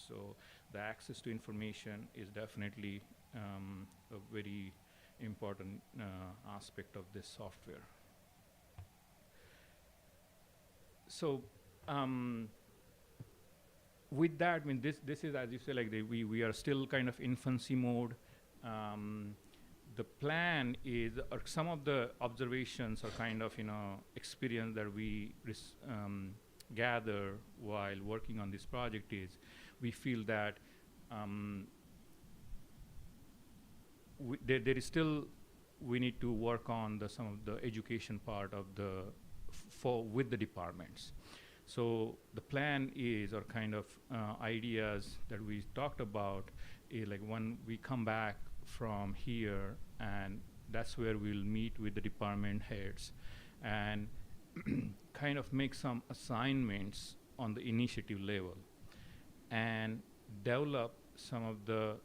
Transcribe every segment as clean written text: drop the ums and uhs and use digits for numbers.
So the access to information is definitely a very important aspect of this software. So with that, I mean, this is, as you say, like we are still kind of infancy mode. Um, the plan is, or some of the observations or kind of experience that we gather while working on this project is, we feel that there is still, we need to work on some of the education part of with the departments. So the plan is, or kind of ideas that we talked about, is like when we come back from here, and that's where we'll meet with the department heads and kind of make some assignments on the initiative level and develop some of the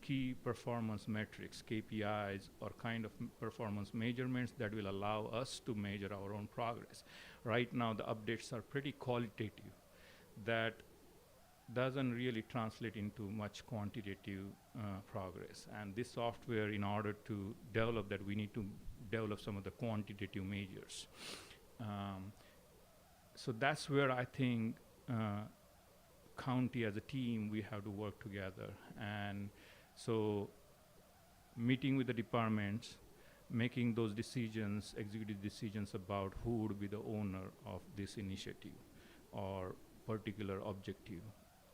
key performance metrics, KPIs, or kind of performance measurements that will allow us to measure our own progress. Right now, the updates are pretty qualitative. That doesn't really translate into much quantitative progress. And this software, in order to develop that, we need to develop some of the quantitative measures. So that's where I think county as a team, we have to work together. And so meeting with the departments, making those decisions, executive decisions about who would be the owner of this initiative or particular objective,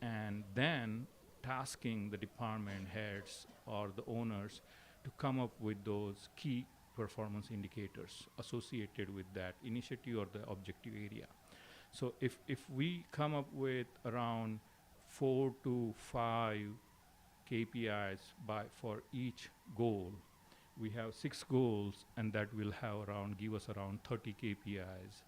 and then tasking the department heads or the owners to come up with those key performance indicators associated with that initiative or the objective area. So if we come up with around 4 to 5 KPIs for each goal, we have 6 goals, and that will give us around 30 KPIs.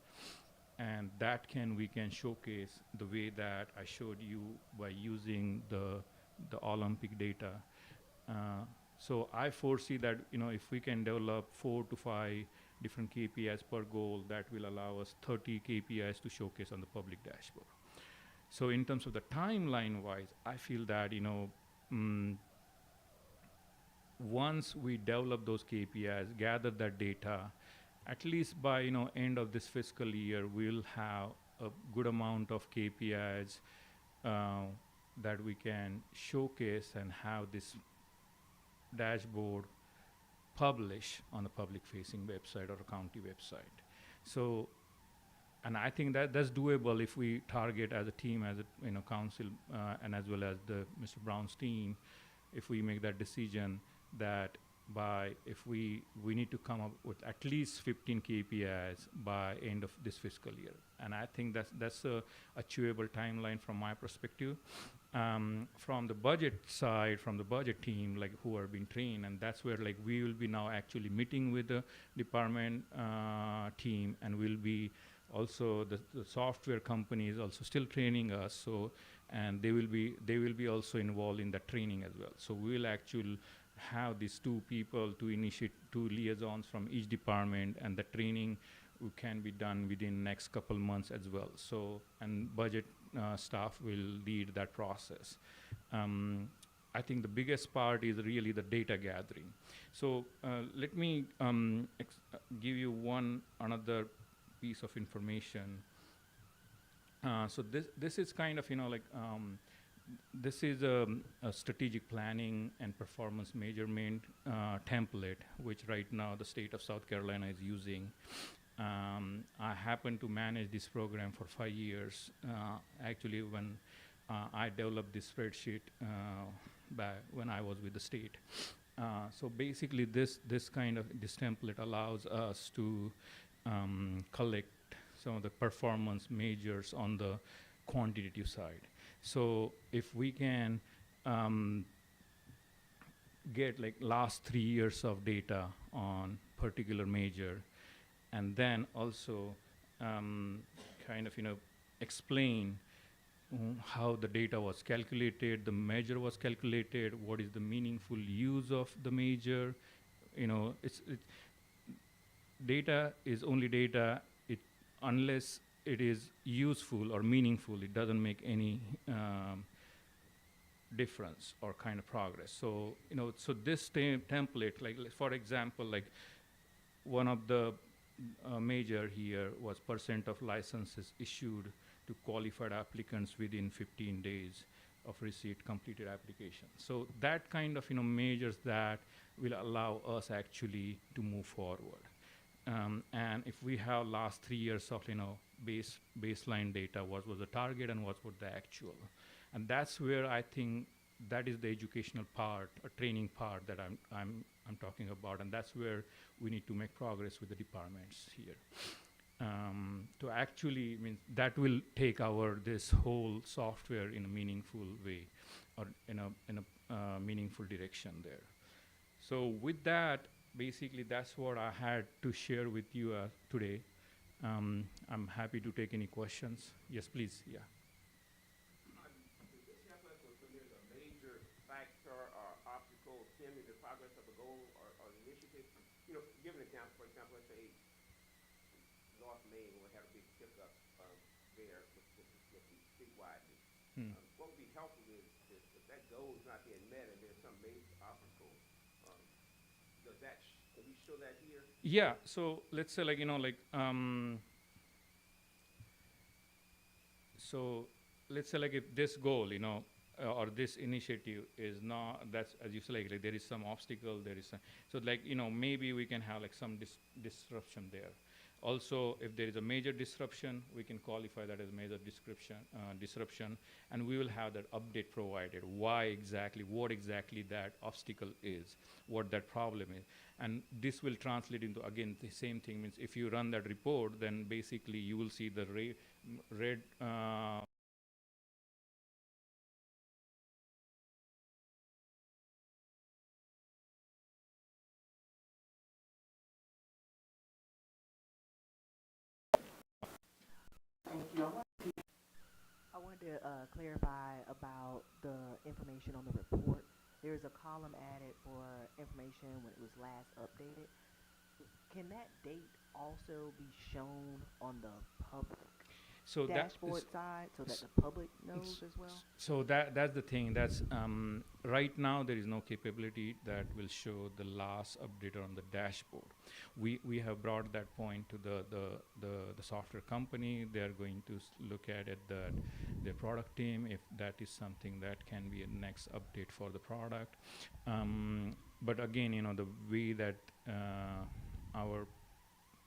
And that we can showcase the way that I showed you by using the Olympic data. So I foresee that if we can develop 4 to 5 different KPIs per goal, that will allow us 30 KPIs to showcase on the public dashboard. So in terms of the timeline wise, I feel that once we develop those KPIs, gather that data, at least by end of this fiscal year, we'll have a good amount of KPIs that we can showcase and have this dashboard publish on a public-facing website or a county website. So, and I think that's doable if we target as a team, as a council, and as well as Mr. Brown's team, if we make that decision that if we need to come up with at least 15 KPIs by end of this fiscal year. And I think that's a achievable timeline from my perspective. From the budget side, from the budget team, like who are being trained, and that's where like we will be now actually meeting with the department team, and we'll be also the software company is also still training us. So, and they will be also involved in the training as well. So we will actually have these 2 people to initiate 2 liaisons from each department, and the training can be done within next couple months as well. So, and budget staff will lead that process. I think the biggest part is really the data gathering. So let me give you another piece of information. So this is kind of this is a strategic planning and performance measurement template, which right now the state of South Carolina is using. I happen to manage this program for 5 years. Actually, when I developed this spreadsheet when I was with the state. So basically, this template allows us to collect some of the performance measures on the quantitative side. So if we can get like last 3 years of data on particular measure, and then also explain how the data was calculated, the measure was calculated, what is the meaningful use of the measure. Data is only data unless it is useful or meaningful, it doesn't make any difference or kind of progress. So, so this template, like for example, like one of the major here was percent of licenses issued to qualified applicants within 15 days of receipt completed application. So that kind of measures that will allow us actually to move forward. And if we have last 3 years of baseline data, what was the target and what was the actual, and that's where I think that is the educational part, or training part that I'm talking about, and that's where we need to make progress with the departments here. To actually, that will take this whole software in a meaningful way, or in a meaningful direction there. So with that, basically that's what I had to share with you today. I'm happy to take any questions. Yes, please. Yeah. Does this help us when there's a major factor or obstacle hindering the progress of a goal or an initiative? Give an example. For example, let's say North Main will have a big pickup there with the statewide. What would be helpful is if that goal is not being met and there's some major obstacle. Can we show that here? Yeah. So let's say so let's say if this goal, or this initiative is not, that's as you say, like there is some obstacle, there is so maybe we can have some disruption there. Also, if there is a major disruption, we can qualify that as major disruption, and we will have that update provided. What exactly that obstacle is, what that problem is, and this will translate into, again, the same thing. Means if you run that report, then basically you will see the red. I wanted to clarify about the information on the report. There's a column added for information when it was last updated. Can that date also be shown on the public dashboard side so that the public knows as well? So that's the thing. That's right now there is no capability that will show the last update on the dashboard. We have brought that point to the software company. They are going to look at it, their product team, if that is something that can be a next update for the product. But again, the way that our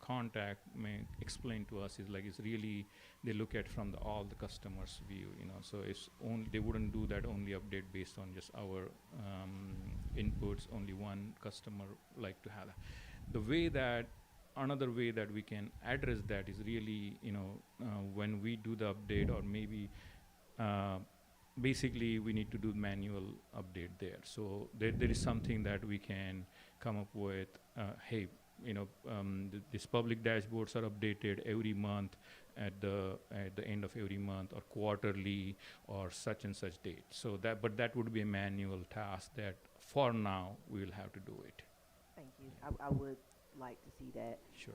contact may explain to us is it's really, they look at from all the customers' view, so it's only, they wouldn't do that only update based on just our inputs. Only one customer like to have that. Another way that we can address that is really, when we do the update, or maybe basically we need to do manual update there. So there is something that we can come up with. Hey, these public dashboards are updated every month at the end of every month, or quarterly, or such and such date. So that would be a manual task that for now we will have to do it. Thank you. I would like to see that. Sure.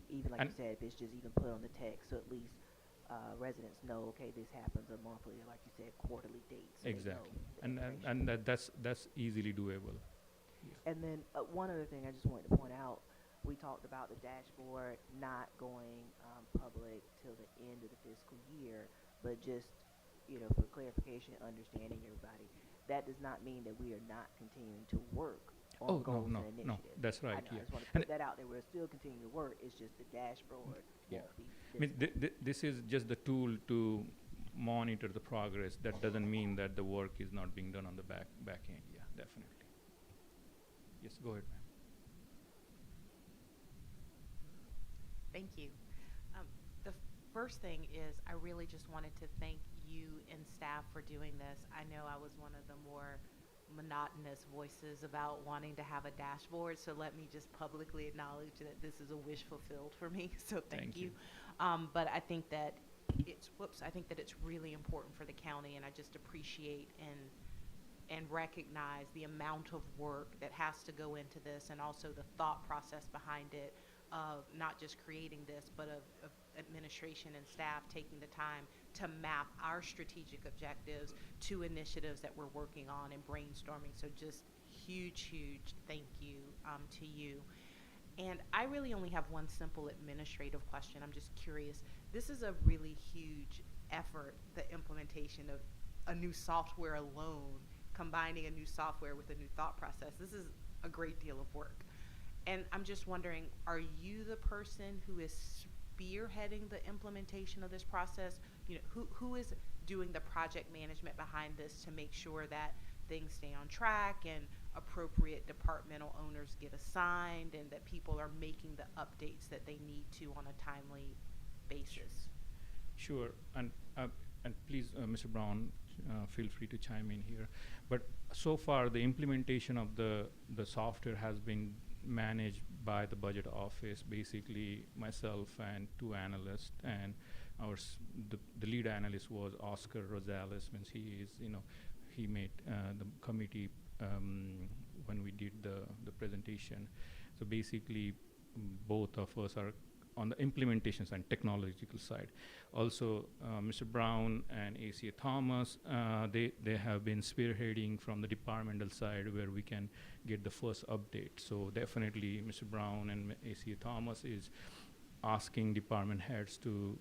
Even like you said, if it's just even put on the text, so at least residents know, okay, this happens a monthly, or like you said, quarterly dates. So exactly. And that's easily doable. Yeah. And then one other thing I just wanted to point out, we talked about the dashboard not going public till the end of the fiscal year, but just, for clarification, understanding everybody, that does not mean that we are not continuing to work on goals and initiatives. No, that's right. I just want to put that out there. We're still continuing to work. It's just the dashboard won't be. This is just the tool to monitor the progress. That doesn't mean that the work is not being done on the back end. Yeah, definitely. Yes, go ahead, ma'am. Thank you. The first thing is I really just wanted to thank you and staff for doing this. I know I was one of the more monotonous voices about wanting to have a dashboard, so let me just publicly acknowledge that this is a wish fulfilled for me, so thank you. But I think that it's really important for the county, and I just appreciate and recognize the amount of work that has to go into this, and also the thought process behind it. of not just creating this, but of administration and staff taking the time to map our strategic objectives to initiatives that we're working on and brainstorming. So just huge thank you to you. And I really only have one simple administrative question. I'm just curious. This is a really huge effort, the implementation of a new software alone, combining a new software with a new thought process. This is a great deal of work. And I'm just wondering, are you the person who is spearheading the implementation of this process? You know, who is doing the project management behind this to make sure that things stay on track and appropriate departmental owners get assigned and that people are making the updates that they need to on a timely basis? Sure, and please, Mr. Brown, feel free to chime in here. But so far, the implementation of the software has been managed by the budget office, basically myself and two analysts, and the lead analyst was Oscar Rosales. Means he is, he made the committee when we did the presentation. So basically, both of us are on the implementations and technological side. Also, Mr. Brown and ACA Thomas, they have been spearheading from the departmental side where we can get the first update. So definitely Mr. Brown and ACA Thomas is asking department heads to,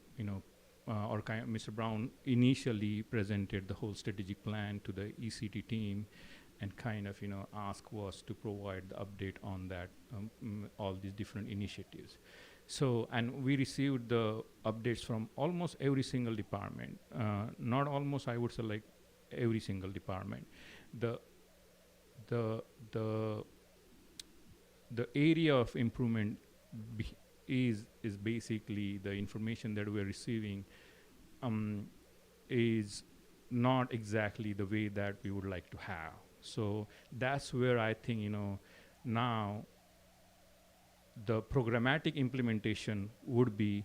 Mr. Brown initially presented the whole strategic plan to the ECT team and kind of, ask was to provide the update on that, all these different initiatives. So, and we received the updates from almost every single department. Not almost, I would say like every single department. The area of improvement is basically the information that we're receiving is not exactly the way that we would like to have. So that's where I think, now the programmatic implementation would be,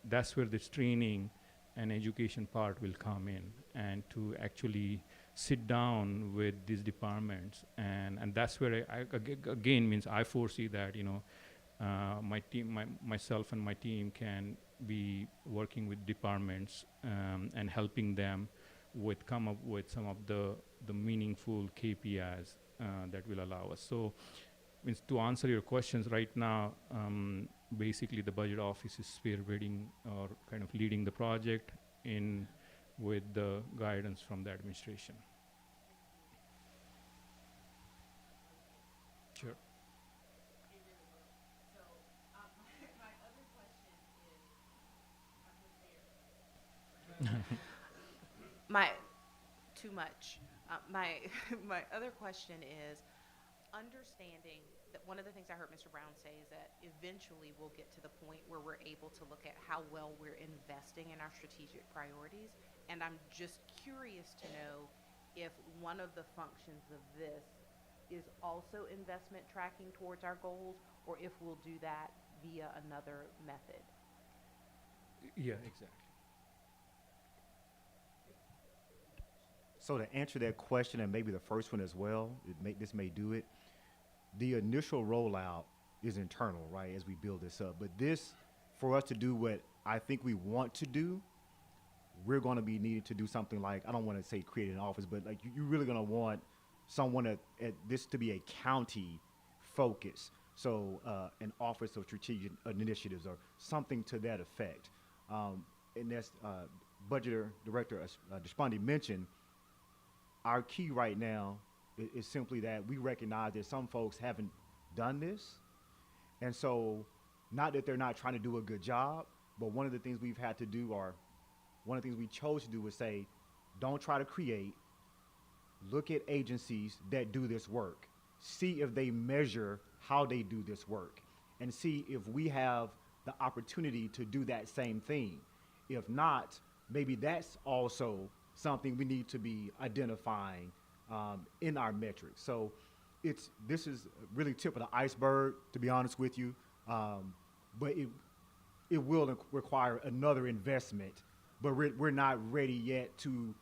that's where this training and education part will come in, and to actually sit down with these departments, and that's where again means I foresee that my team, myself and my team can be working with departments and helping them with come up with some of the meaningful KPIs that will allow us. So means to answer your questions right now, basically the budget office is spearheading or kind of leading the project in with the guidance from the administration. Sure. My too much. My my other question is understanding that one of the things I heard Mr. Brown say is that eventually we'll get to the point where we're able to look at how well we're investing in our strategic priorities. And I'm just curious to know if one of the functions of this is also investment tracking towards our goals, or if we'll do that via another method. Yeah, exactly. So to answer that question, and maybe the first one as well, this may do it. The initial rollout is internal, right, as we build this up. But this, for us to do what I think we want to do, we're going to be needed to do something like, I don't want to say create an office, but like you're really going to want someone at this to be a county focus. So an office of strategic initiatives or something to that effect. And that's Budget Director Deshpande mentioned, our key right now is simply that we recognize that some folks haven't done this. And so, not that they're not trying to do a good job, but one of the things we've had to do, or one of the things we chose to do, was say, don't try to create, look at agencies that do this work, see if they measure how they do this work, and see if we have the opportunity to do that same thing. If not, maybe that's also something we need to be identifying in our metrics. So this is really tip of the iceberg, to be honest with you, but it will require another investment, but we're not ready yet to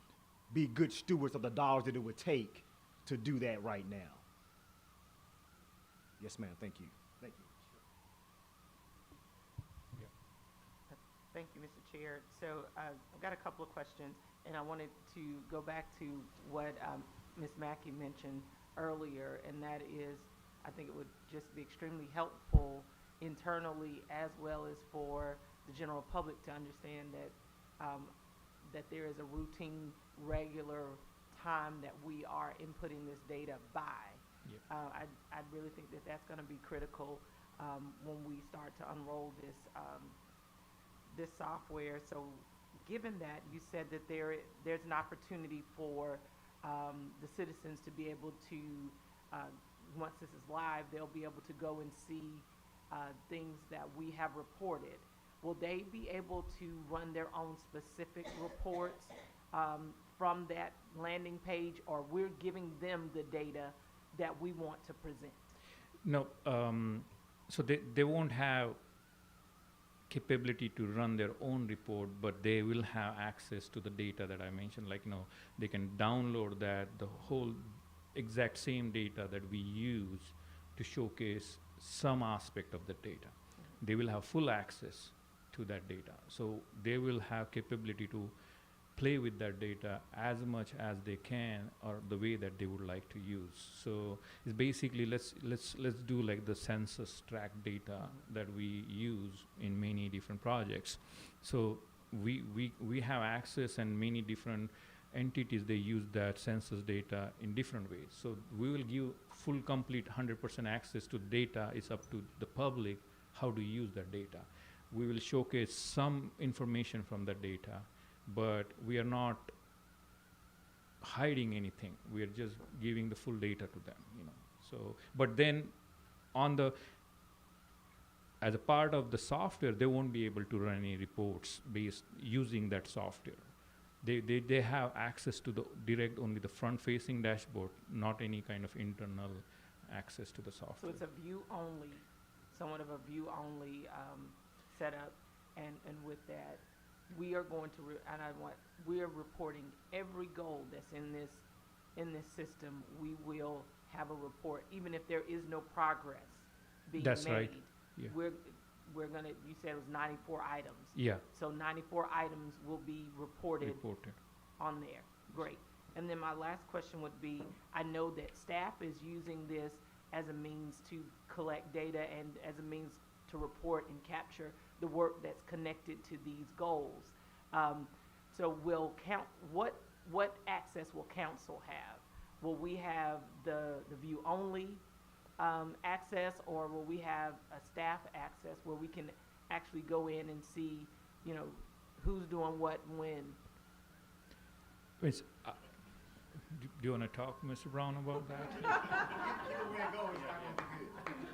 be good stewards of the dollars that it would take to do that right now. Yes, ma'am. Thank you. Thank you. Thank you, Mr. Chair. So I've got a couple of questions, and I wanted to go back to what Ms. Mackey mentioned earlier, and that is, I think it would just be extremely helpful internally as well as for the general public to understand that there is a routine, regular time that we are inputting this data by. Yep. I really think that that's going to be critical when we start to unroll this software. So given that, you said that there's an opportunity for the citizens to be able to, once this is live, they'll be able to go and see things that we have reported. Will they be able to run their own specific reports from that landing page, or we're giving them the data that we want to present? No, so they won't have capability to run their own report, but they will have access to the data that I mentioned. Like, they can download the whole exact same data that we use to showcase some aspect of the data. They will have full access to that data. So they will have capability to play with that data as much as they can, or the way that they would like to use. So it's basically, let's do like the census tract data that we use in many different projects. So we have access, and many different entities, they use that census data in different ways. So we will give full, complete 100% access to data. It's up to the public how to use that data. We will showcase some information from the data, but we are not hiding anything. We are just giving the full data to them, So, but then as a part of the software, they won't be able to run any reports based using that software. They have access to the direct, only the front-facing dashboard, not any kind of internal access to the software. So it's a view only, somewhat of a view only setup, and with that, we are going to, we are reporting every goal that's in this system. We will have a report, even if there is no progress being That's made. right. Yeah. We're gonna, you said it was 94 items. Yeah. So 94 items will be reported on there. Great. And then my last question would be, I know that staff is using this as a means to collect data and as a means to report and capture the work that's connected to these goals. So what access will council have? Will we have the view only access, or will we have a staff access where we can actually go in and see, who's doing what and when? Do you want to talk, Mr. Brown, about that?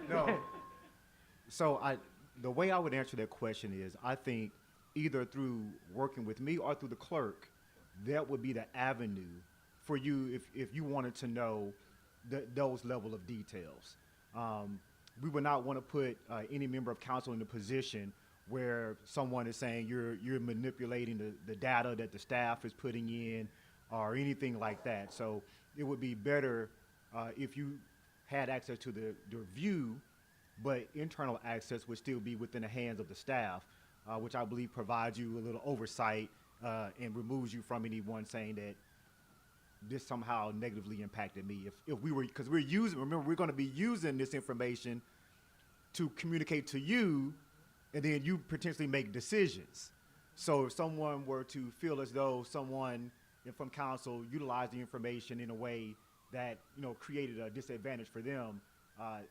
No. So the way I would answer that question is, I think either through working with me or through the clerk, that would be the avenue for you if you wanted to know those level of details. We would not want to put any member of council in a position where someone is saying you're manipulating the data that the staff is putting in or anything like that. So it would be better if you had access to the view, but internal access would still be within the hands of the staff, which I believe provides you a little oversight and removes you from anyone saying that this somehow negatively impacted me. If we were, because remember, we're going to be using this information to communicate to you, and then you potentially make decisions. So if someone were to feel as though someone from council utilized the information in a way that created a disadvantage for them,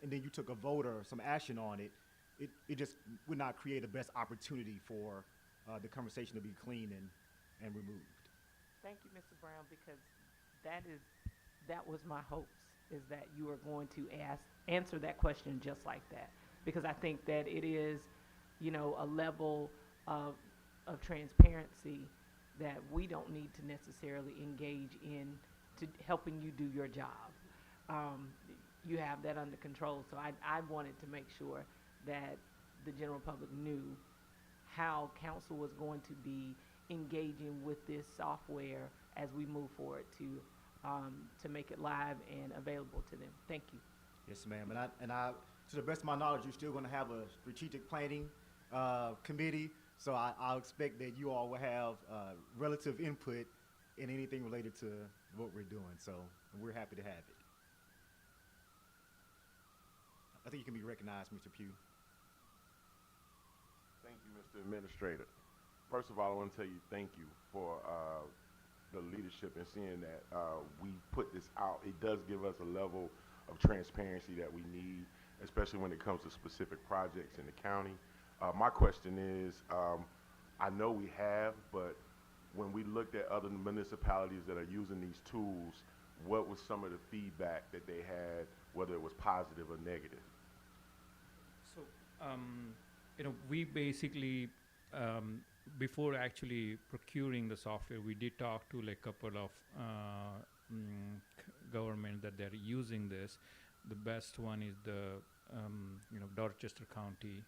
and then you took a vote or some action on it, it just would not create the best opportunity for the conversation to be clean and removed. Thank you, Mr. Brown, because that was my hopes, is that you are going to answer that question just like that, because I think that it is, a level of transparency that we don't need to necessarily engage in to helping you do your job. You have that under control, so I wanted to make sure that the general public knew how council was going to be engaging with this software as we move forward to make it live and available to them. Thank you. Yes, ma'am. And I, to the best of my knowledge, you're still going to have a strategic planning committee. So I'll expect that you all will have relative input in anything related to what we're doing. So we're happy to have it. I think you can be recognized, Mr. Pugh. Thank you, Mr. Administrator. First of all, I want to tell you thank you for the leadership and seeing that we put this out. It does give us a level of transparency that we need, especially when it comes to specific projects in the county. My question is, I know we have, but when we looked at other municipalities that are using these tools, what was some of the feedback that they had, whether it was positive or negative? So, we basically, before actually procuring the software, we did talk to like couple of government that they're using this. The best one is the, Dorchester County.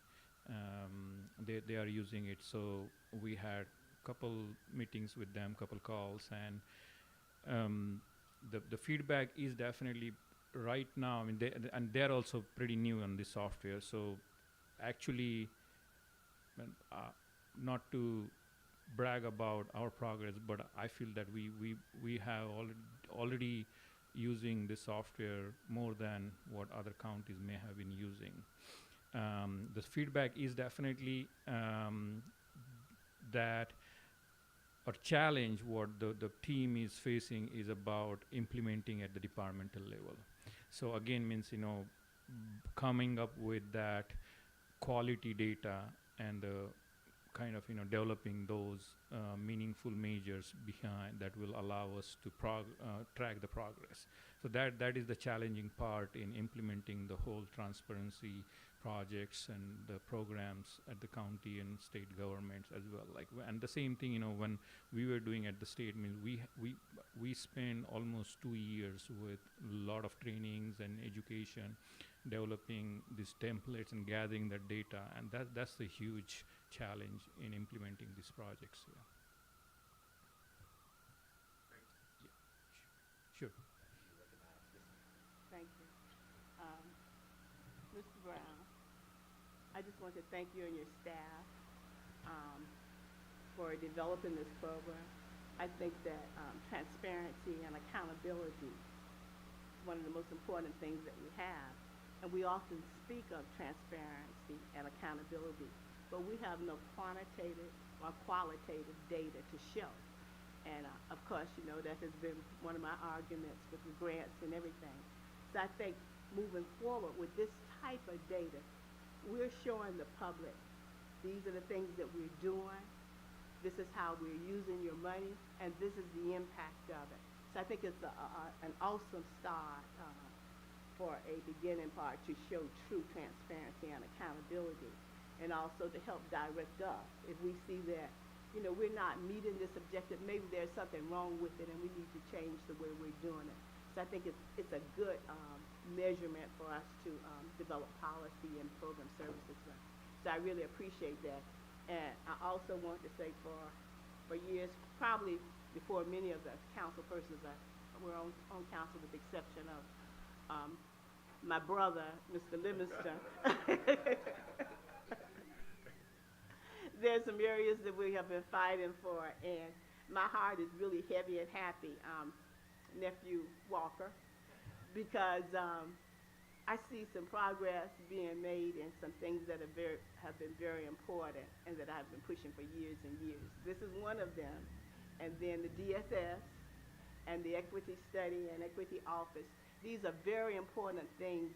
They are using it. So we had couple meetings with them, couple calls, and the feedback is definitely right now. I mean, they're also pretty new on this software. So actually, not to brag about our progress, but I feel that we have already using this software more than what other counties may have been using. The feedback is definitely that a challenge what the team is facing is about implementing at the departmental level. So again, means coming up with that quality data and kind of developing those meaningful measures behind that will allow us to track the progress. So that is the challenging part in implementing the whole transparency projects and the programs at the county and state governments as well. And the same thing, when we were doing at the state, we spent almost 2 years with a lot of trainings and education, developing these templates and gathering that data, and that's the huge challenge in implementing these projects. Yeah. Sure. Thank you. Mr. Brown, I just want to thank you and your staff for developing this program. I think that transparency and accountability is one of the most important things that we have. And we often speak of transparency and accountability, but we have no quantitative or qualitative data to show. And of course, that has been one of my arguments with the grants and everything. So I think moving forward with this type of data, we're showing the public, these are the things that we're doing, this is how we're using your money, and this is the impact of it. So I think it's an awesome start for a beginning part to show true transparency and accountability, and also to help direct us. If we see that, we're not meeting this objective, maybe there's something wrong with it and we need to change the way we're doing it. So I think it's a good measurement for us to develop policy and program services. So I really appreciate that. And I also want to say for years, probably before many of the council persons were on council, with the exception of my brother, Mr. Livingston. There's some areas that we have been fighting for, and my heart is really heavy and happy, nephew Walker, because I see some progress being made and some things that have been very important and that I've been pushing for years and years. This is one of them, and then the DSS and the Equity Study and Equity Office. These are very important things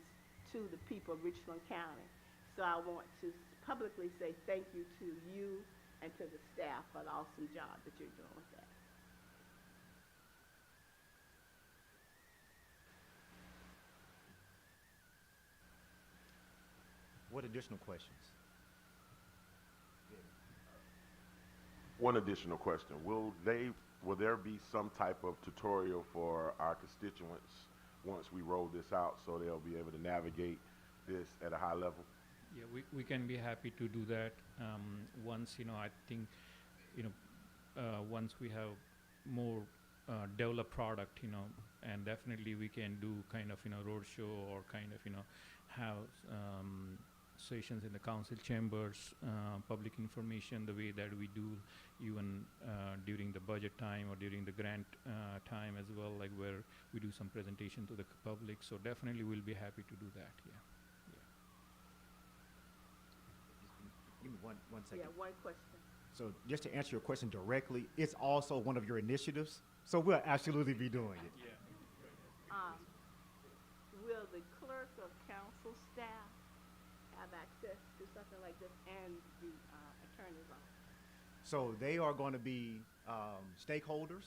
to the people of Richland County. So I want to publicly say thank you to you and to the staff for the awesome job that you're doing with that. What additional questions? One additional question. Will there be some type of tutorial for our constituents once we roll this out so they'll be able to navigate this at a high level? Yeah, we can be happy to do that once, I think, once we have more developed product, and definitely we can do kind of, roadshow or kind of, have sessions in the council chambers, public information, the way that we do even during the budget time or during the grant time as well, like where we do some presentation to the public. So definitely we'll be happy to do that, yeah. Give me one second. Yeah, one question. So just to answer your question directly, it's also one of your initiatives. So we'll absolutely be doing it. Will the clerk of council staff have access to something like this and the attorney's office? So they are going to be stakeholders.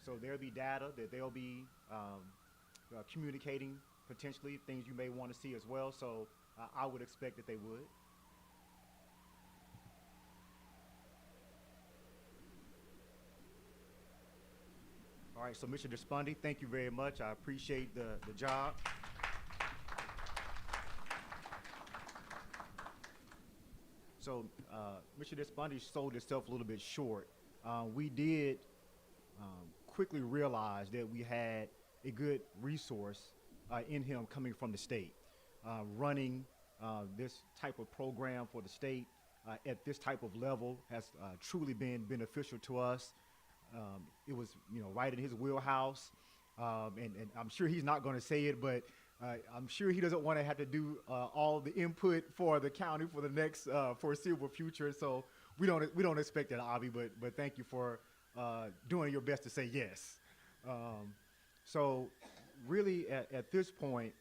So there'll be data that they'll be communicating, potentially things you may want to see as well. So I would expect that they would. All right, so Mr. Despandi, thank you very much. I appreciate the job. So Mr. Despandi sold himself a little bit short. We did quickly realize that we had a good resource in him coming from the state. Running this type of program for the state at this type of level has truly been beneficial to us. It was, right in his wheelhouse, and I'm sure he's not going to say it, but I'm sure he doesn't want to have to do all the input for the county for the next foreseeable future. So we don't expect that, Avi, but thank you for doing your best to say yes. So really, at this point,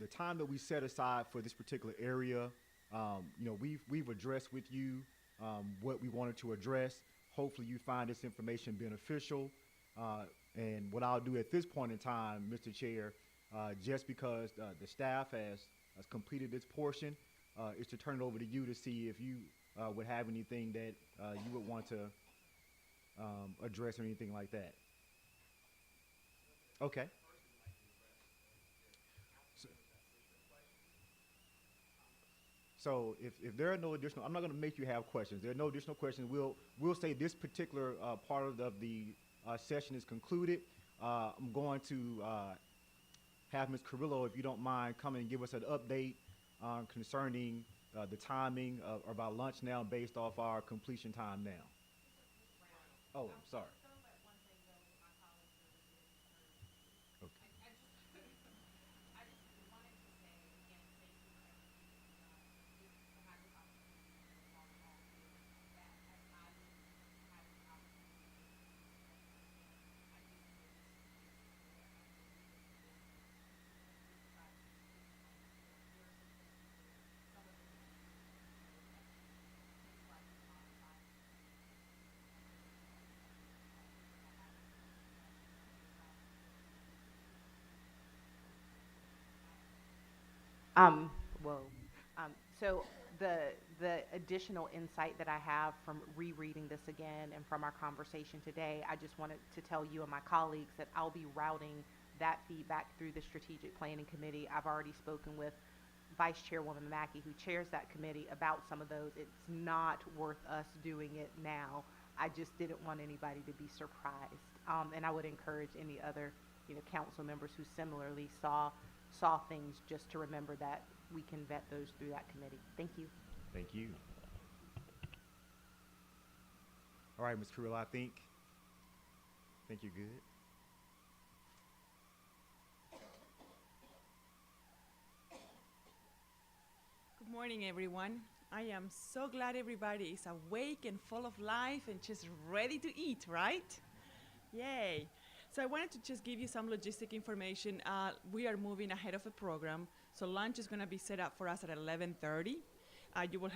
the time that we set aside for this particular area, we've addressed with you what we wanted to address. Hopefully you find this information beneficial. And what I'll do at this point in time, Mr. Chair, just because the staff has completed this portion, is to turn it over to you to see if you would have anything that you would want to address or anything like that. Okay. So if there are no additional, I'm not going to make you have questions. There are no additional questions. We'll say this particular part of the session is concluded. I'm going to have Ms. Carrillo, if you don't mind, come and give us an update concerning the timing of about lunch now based off our completion time now. Oh, I'm sorry. Um, whoa. So the additional insight that I have from rereading this again and from our conversation today, I just wanted to tell you and my colleagues that I'll be routing that feedback through the Strategic Planning Committee. I've already spoken with Vice Chairwoman Mackey, who chairs that committee, about some of those. It's not worth us doing it now. I just didn't want anybody to be surprised. And I would encourage any other, council members who similarly saw things, just to remember that we can vet those through that committee. Thank you. Thank you. All right, Ms. Carrillo, I think you're good. Good morning, everyone. I am so glad everybody is awake and full of life and just ready to eat, right? Yay. So I wanted to just give you some logistic information. We are moving ahead of the program. So lunch is going to be set up for us at 11:30. You will